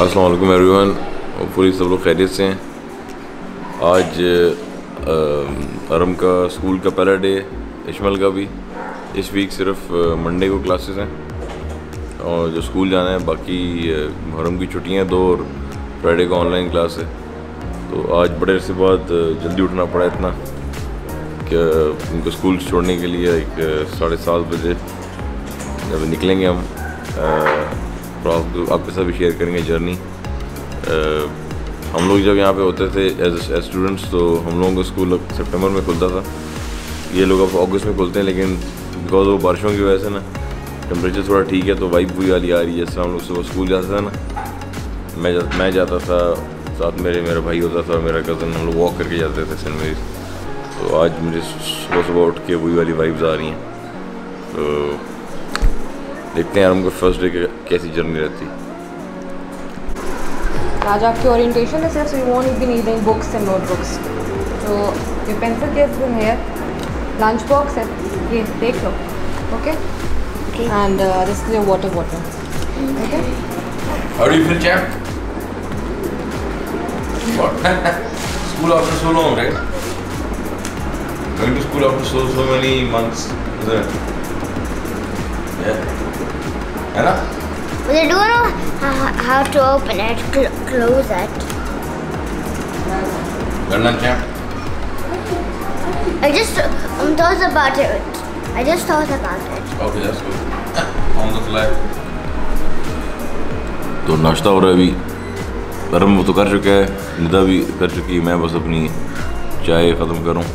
अस्सलाम वालेकुम everyone, hopefully सब लोग खैरियत से हैं। आज अरम का स्कूल का पहला डे, इशमल का भी। इस वीक सिर्फ मंडे को क्लासेस हैं और जो स्कूल जाना है, बाकी मुहर्रम की छुट्टियां 2 और फ्राइडे को ऑनलाइन क्लास है। तो आज बड़े अरसे बाद जल्दी उठना पड़ा इतना कि उनको स्कूल छोड़ने के लिए 7:30 बजे जब निकलेंगे हम। आपके साथ भी शेयर करेंगे जर्नी। हम लोग जब यहाँ पे होते थे एज स्टूडेंट्स, तो हम लोगों का स्कूल सितंबर में खुलता था। ये लोग अब अगस्त में खुलते हैं, लेकिन बिकॉज वो बारिशों की वजह से ना टेम्परेचर थोड़ा ठीक है, तो वाइब वही वाली आ रही है। जैसे हम लोग सुबह स्कूल जाते थे ना, मैं जाता था, साथ मेरा भाई होता था, मेरा कज़न, हम लोग वॉक करके जाते थे सेंट मेरीज। तो आज मुझे सुबह उठ के वही वाली वाइब्स आ रही हैं। तो देखते हैं यार हमको फर्स्ट डे कैसी जर्नी रहती। आज आपकी ओरिएंटेशन है, सिर्फ you won't be needing books and notebooks. तो ये पेंसिल केस भी है, लंच बॉक्स है, ये देख लो। Okay and this is your water bottle. Okay, how do you feel chap? School after so long, right? Going to school after so many months, isn't it? Yeah. है ना? But I don't know how to open it, close it. Well done, champ. I just thought about it. I just thought about it. Okay, that's good. On the fly. तो नाश्ता हो रहा है अभी। गरम वो तो कर चुका है, निदा भी कर चुकी है, मैं बस अपनी चाय ख़त्म करूँ।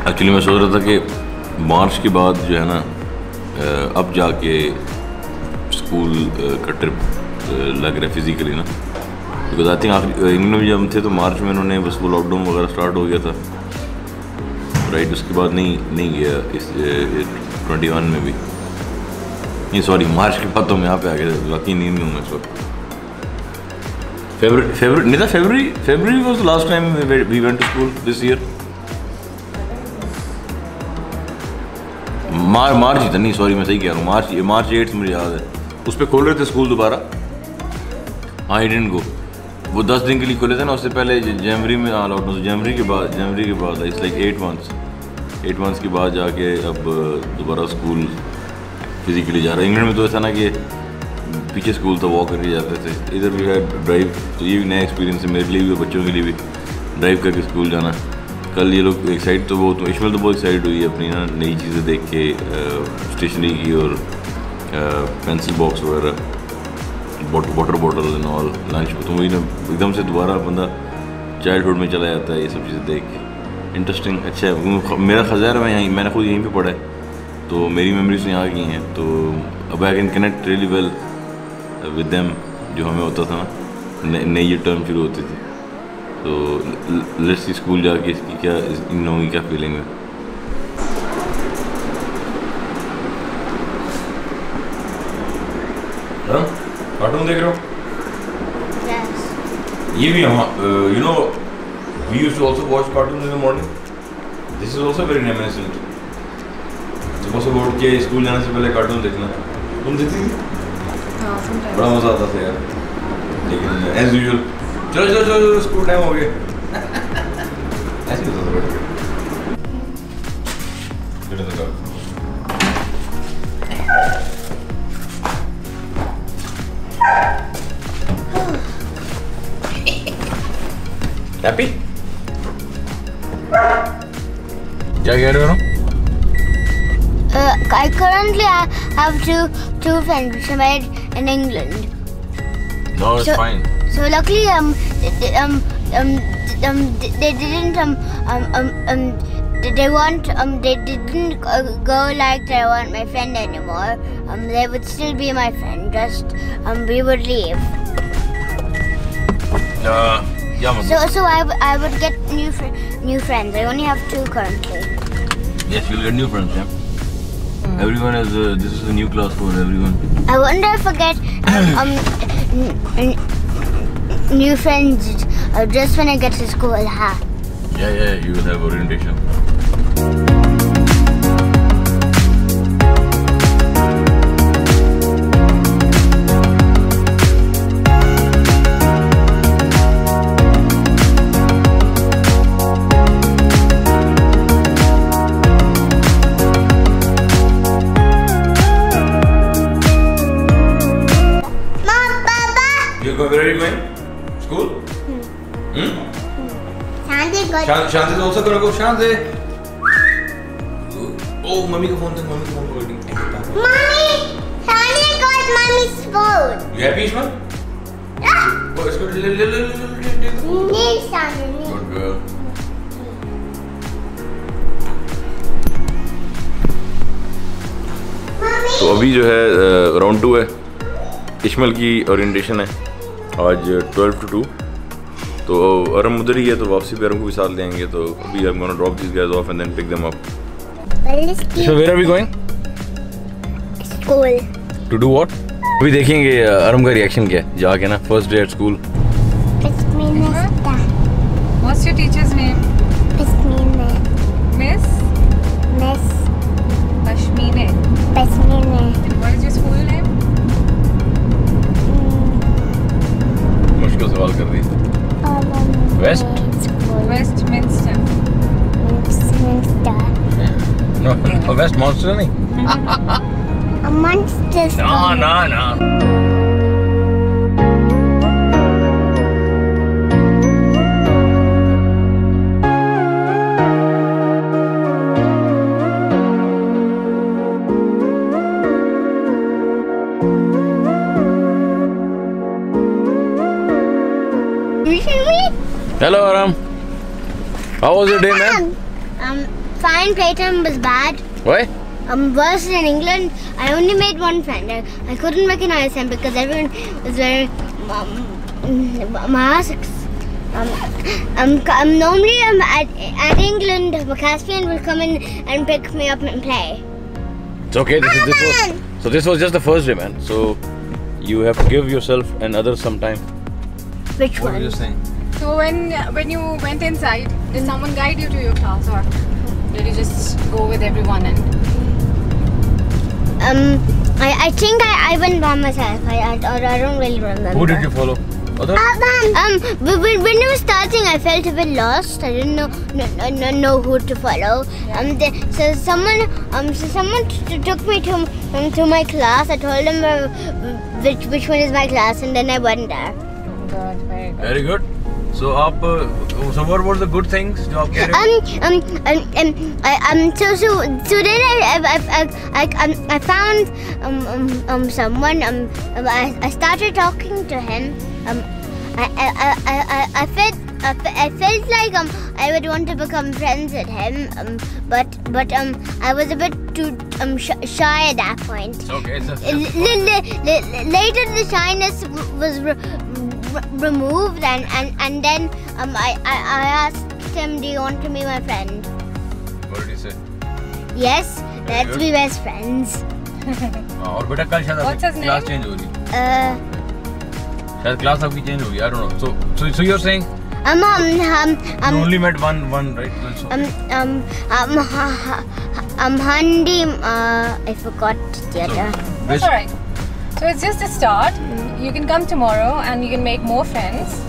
एक्चुअली मैं सोच रहा था कि मार्च के बाद जो है ना, अब जाके स्कूल का ट्रिप लग रहा है फिज़िकली ना, बिकॉज आई थिंक आखिरी इंग्लैंड में जब हम थे तो मार्च में उन्होंने बस वो लॉकडाउन वगैरह स्टार्ट हो गया था, राइट। उसके बाद नहीं गया इस 21 में भी नहीं, सॉरी मार्च के बाद तो हम यहाँ पे आ गए, बाकी नहीं हूँ इस वक्त। February was the last time we went to school this year. मार्च ही था, नहीं सॉरी मैं सही कह रहा हूँ, मार्च 8 मुझे याद है। उस पर खोल रहे थे स्कूल दोबारा। हाँ, आई डिडंट गो। वो 10 दिन के लिए खोले थे ना, उससे पहले जनवरी में लॉकडाउन। जनवरी के बाद इट्स लाइक 8 मंथ्स के बाद जाके अब दोबारा स्कूल फिजिकली जा रहा है। इंग्लैंड में तो ऐसा ना कि पीछे स्कूल था, वॉक करके जाते थे। इधर भी है ड्राइव, तो ये भी नया एक्सपीरियंस है मेरे लिए भी और बच्चों के लिए भी, ड्राइव करके स्कूल जाना। कल ये लोग एक्साइट तो बहुत, इशमल तो बहुत एक्साइट हुई है अपनी ना नई चीज़ें देख के, स्टेशनरी की और पेंसिल बॉक्स वगैरह, water bottle and all, lunch. तो वही ना एकदम से दोबारा बंदा चाइल्डहुड में चला जाता है ये सब चीज़ें देख के। इंटरेस्टिंग, अच्छा है। मेरा खज़ार मैंने खुद यहीं पे पढ़ा है, तो मेरी मेमोरीज यहाँ की हैं। तो अब I can connect really well with them, जो हमें होता था ना, नई ये टर्म शुरू होती थी। तो लेट्स सी स्कूल जाके इसकी क्या, इन लोगों की क्या फीलिंग है। कार्टून देख रहे हो? Yes. ये भी हम, you know, we used to also watch cartoon in the morning. This is also very reminiscent. सुबह सुबह उठ के स्कूल जाने से पहले कार्टून देखना, तुम देखती थी? हाँ, समटाइम्स बड़ा मजा आता था यार, लेकिन एज यूजुअल चलो स्कूल टाइम हो गया ऐसे ही होता था। हैप्पी? क्या कह रहे हो? I currently have two friends which I made in England. No, it's fine. So luckily they didn't they didn't go like they weren't my friend anymore. They would still be my friend, just we would leave. Yeah. So I would get new friends. I only have 2 currently. Yes, you'll get new friends, yeah. Everyone has this is a new class for everyone. I wonder if I get new friends just when I get to school. Yeah, you will have orientation. Where are you going? School? Shanti got. Shanti is also gonna go. Shanti. Oh, mummy ka phone. Mummy ka phone. Mommy, Shanti got mommy's phone. You happy, Ishmael? Yeah. Oh, it's good. Need Shanti. Good girl. तो अभी जो है round 2 है, Ishmael की orientation है आज 12 to 2। तो अरम उधर ही है, तो वापसी पे अरम को भी साथ ले आएंगे। तो अभी I'm gonna drop these guys off and then pick them up. So where are we going? School. To do what? अभी देखेंगे अरम का रिएक्शन क्या है जाके ना, first day at school. What's your teacher's name? Pasmina. Miss Miss Pashmine. Pasmina. What is your school name? मुश्किल सवाल कर दी। West? Westminster. Westminster. No, West Monster नहीं। A monster. ना। Hello, Aram. How was your day, man? Fine. Playtime was bad. Why? Worse than England. I only made one friend. I couldn't recognize him because everyone was wearing masks. Normally at England, Caspian will come in and pick me up and play. It's okay. This was just the first day, man. So you have to give yourself another some time. Which What one? were you saying? So when you went inside, did someone guide you to your class, or did you just go with everyone? And I think I went by myself. I don't really remember. Who did you follow? Other? When I was starting, I felt a bit lost. I didn't know who to follow. So someone took me to my class. I told them which one is my class, and then I went there. good, very good. Very good. So so what were the good things जो आप कह रहे हो? So then I found someone. I started talking to him. I felt like I would want to become friends with him. But I was a bit too shy at that point. It's okay. Later the shyness was removed, and then I asked him, do you want to be my friend? What did he say? Yes, let's be best friends. और बेटा कल What's his शायद class name? Change हो रही, शायद class आपकी change होगी, I don't know. So you're saying you only met one, right? Handi, I forgot the other. That's alright. So it's just a start. You can come tomorrow and you can make more friends.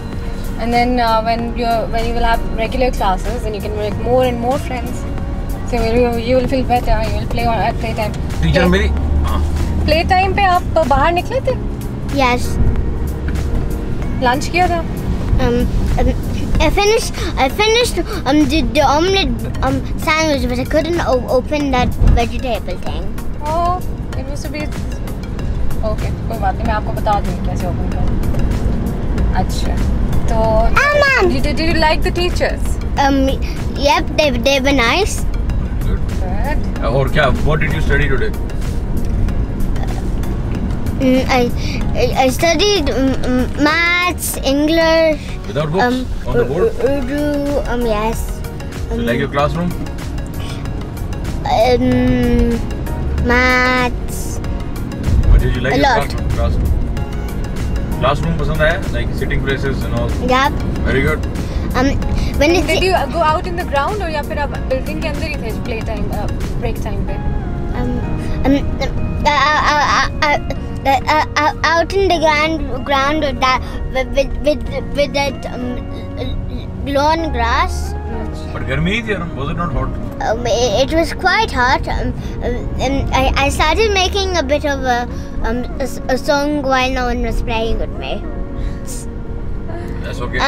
And then when you will have regular classes, then you can make more and more friends. So you will feel better. You will play at playtime. Teacher मेरी Playtime पे आप बाहर निकले थे? Yes. Lunch किया था? I finished the omelette sandwich, but I couldn't open that vegetable thing. Oh, it was a bit. Okay, कोई बात नहीं, मैं आपको बता दूँगी कैसे open करें. अच्छा, तो did you like the teachers? Yep, they were nice. Good. और क्या? What did you study today? I studied maths, English. Without books? On the board? Urdu, yes. So you like your classroom? Maths. What did you like A your lot. Classroom पसंद आया? Like sitting places and all? Yep. Very good. When it's Did you go out in the ground or या फिर आप building के अंदर ही थे play time, break time पे? out in the ground with that lawn grass. But गर्मी नहीं थी यार, was it not hot? It was quite hot. I started making a bit of a song while no one was playing with me. friends. That's okay.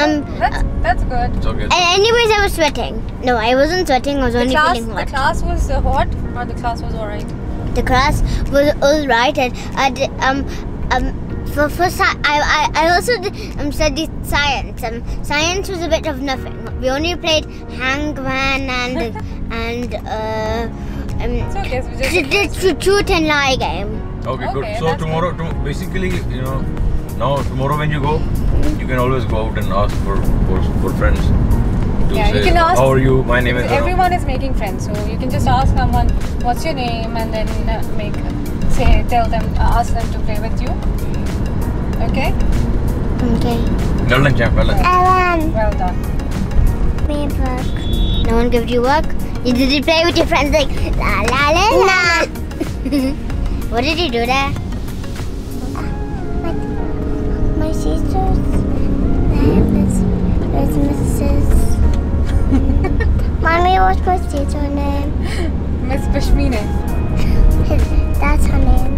That's good. It's okay. And anyways, I was sweating. No, I wasn't sweating. I was only feeling The hot. class was hot, or the class was alright. The class was all right, and I also studied science. Science was a bit of nothing. We only played hangman and It's okay. So we just the truth and lie game. Okay, Okay, good. So that's tomorrow, basically, you know, now tomorrow when you go, you can always go out and ask for friends. To Yeah, say, you can ask- how are you? My name is Aram. everyone is making friends, so you can just ask someone, "What's your name?" and then ask them to play with you. Okay. Okay. Well done, champ. Well done. Well done. Me work. No one gives you work. You did you play with your friends like la la la la. What did you do there? My sisters. There's Mrs. Mommy, what's my sister name? Miss Pashmina. That's her name.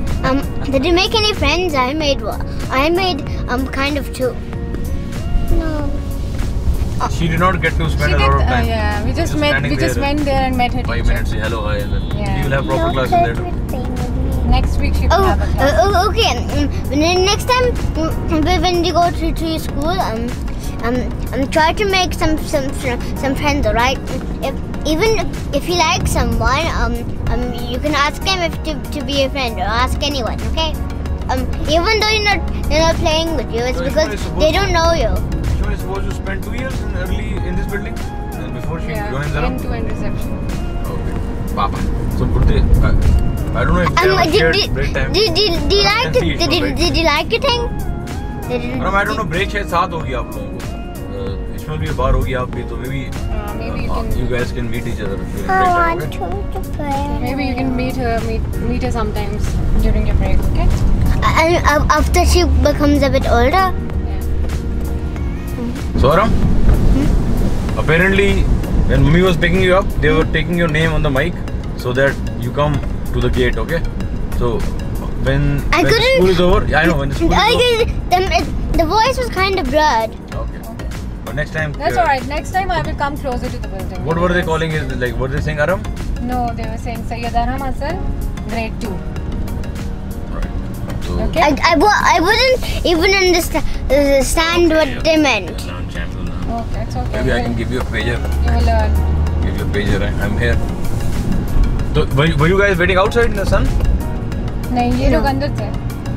Did you make any friends? I made kind of two. No. She did not get to She spend a did. lot of time. Yeah, we just standing there went there and met her 5 teacher. minutes, say hello, hi, and then Yeah. you will have proper classes there too. Next week she will have a class. Okay. Next time when you go to your school, try to make some friends, alright? Even if you like someone, you can ask them to be a friend, or ask anyone, okay? Even though they're not playing with you, it's So because Ishmael is supposed they don't know you. She was supposed to spend 2 years in this building, and before she joins Aram. End-to-end reception. Okay. Papa. So good day. I don't know if they have shared break time. Did you like can see it, right? did you like your thing? Aram, I don't know, break शायद 7 होगी आप लोगों को. Ishmael भी बाहर होगी आप भी, तो maybe Maybe you guys can meet each other during break I time, want okay? to play. maybe you can meet her sometimes during your break. Okay. After she becomes a bit older. So Aram, apparently when Mummy was picking you up, they were taking your name on the mic so that you come to the gate, okay? So when the school is over, yeah, I know when the school is over. The voice was kind of blurred. Okay. But next time. That's alright. Next time I will come closer to the building. What were they calling it? Like, what were they saying, Aram? No, they were saying Sayyid Aram Hassan, grade 2. Right. So, Okay. I wouldn't even understand what they meant. Okay, it's okay. Maybe I can give you a pager. You will learn. Give you a pager. I'm here. So, were you guys waiting outside in the sun? नहीं ये लोग अंदर थे.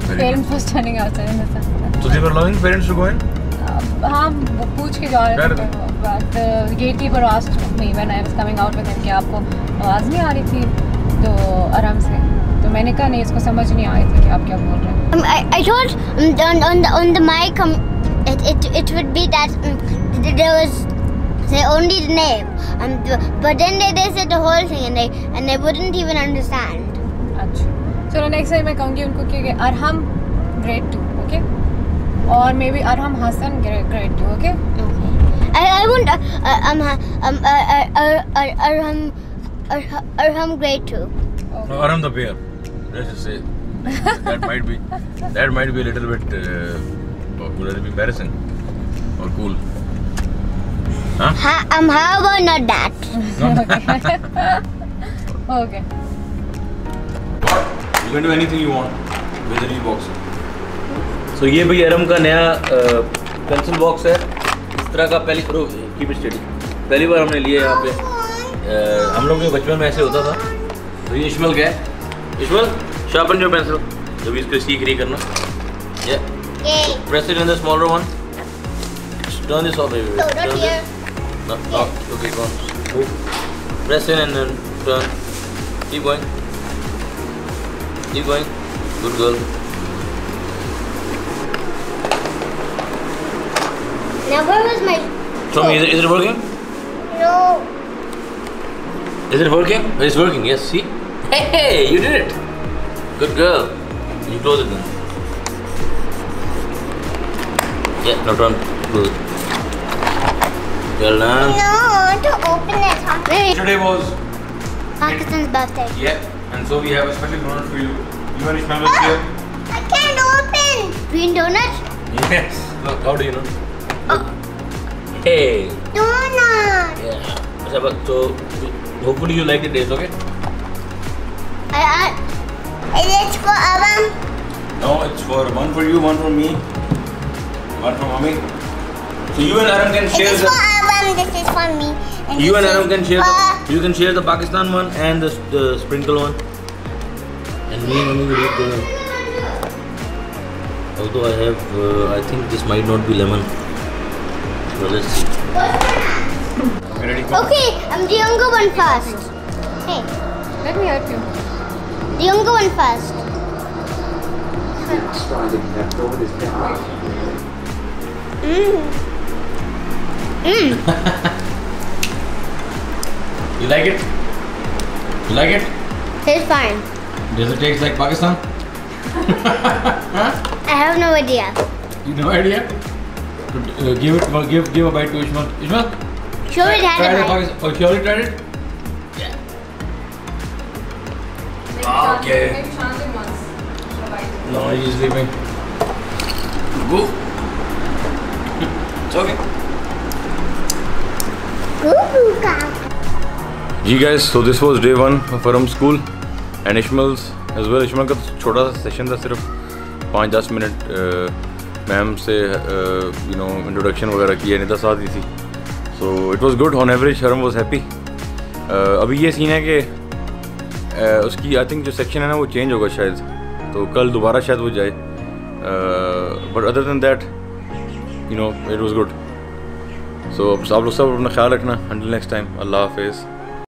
Very Parents were standing outside in the sun. So they were allowing parents to go in? हाँ वो पूछ के जा रहे थे. But the gatekeeper asked me when I was coming out with him कि आपको आवाज़ नहीं आ रही थी तो आराम से. तो मैंने कहा नहीं इसको समझ नहीं आ रही थी कि आप क्या बोल रहे हैं. I thought on the mic it would be that there was say only the name, but then they said the whole thing and they wouldn't even understand. अच्छा. चलो next time मैं कहूँगी उनको कि अरहम grade 2, okay? और maybe Arham Hasan grade 2, okay? I won't Arham grade 2. Okay. No, Aram the bear. Let's just say that might be a little bit would it be embarrassing or cool? Huh? How about not that? Okay. You can do anything you want with the box. So ये भाई अरम का नया pencil box है. इस तरह का पहली बार हमने लिया यहाँ पे. हम लोग के बचपन में ऐसे होता था. तो ये इश्माइल क्या है? Ishmael sharpen your pencil. जब इसको सीख रही करना. Yeah. Yay. Press it in the smaller one. Turn this off, baby. No, not Turn here. this. No. Okay, go on. Move. Press in and then turn. Keep going. Keep going. Good girl. Now where was my... Show me, is it working? No. Is it working? It's working, yes, see? Hey, you did it! Good girl. You close it then. Yeah, now turn. Good. Well done. No, to open it. Wait. Today was... Pakistan's birthday. Yeah, and so we have a special donut for you. You and Ishmael will here. I can't open. Green donut? Yes. How do you know? Hey. Donut. Yeah. So hopefully you like the taste, okay? Let's go, Abam. No, it's for one for you, one for me, one for mommy. So you and Aram can share This is the. for Abam. This is for me. And You this and Aram is can share for- the. You can share the Pakistan one and the sprinkle one. And me and mommy will eat the. Although I have, I think this might not be lemon. But let's see. Okay, ready? Go. Okay, the younger one first. Hey, Let me help you. the younger one first. You like it? You like it? Tastes fine. Does it taste like Pakistan? I have no idea. You no idea? Give a bite to Ishmael. Ishmael? Sure, it had Tried a it, bite. Pakistan. Oh, surely tried it? Okay. Maybe Shanti wants the bite. No, he's sleeping. Go. It's okay. Ji guys, so this was day 1 of Aram school and Ishmael's as well. Ishmael का छोटा सा session था, सिर्फ 5-10 minute ma'am से introduction वगैरह की, अनिता साथ ही थी. So it was good. On average Aram was happy. अभी ये सीन है कि उसकी आई थिंक जो सेक्शन है ना वो चेंज होगा शायद, तो कल दोबारा शायद वो जाए. But other than that it was good. So आप लोग सब अपना ख्याल रखना. अंटिल नेक्स्ट टाइम, अल्लाह हाफिज़.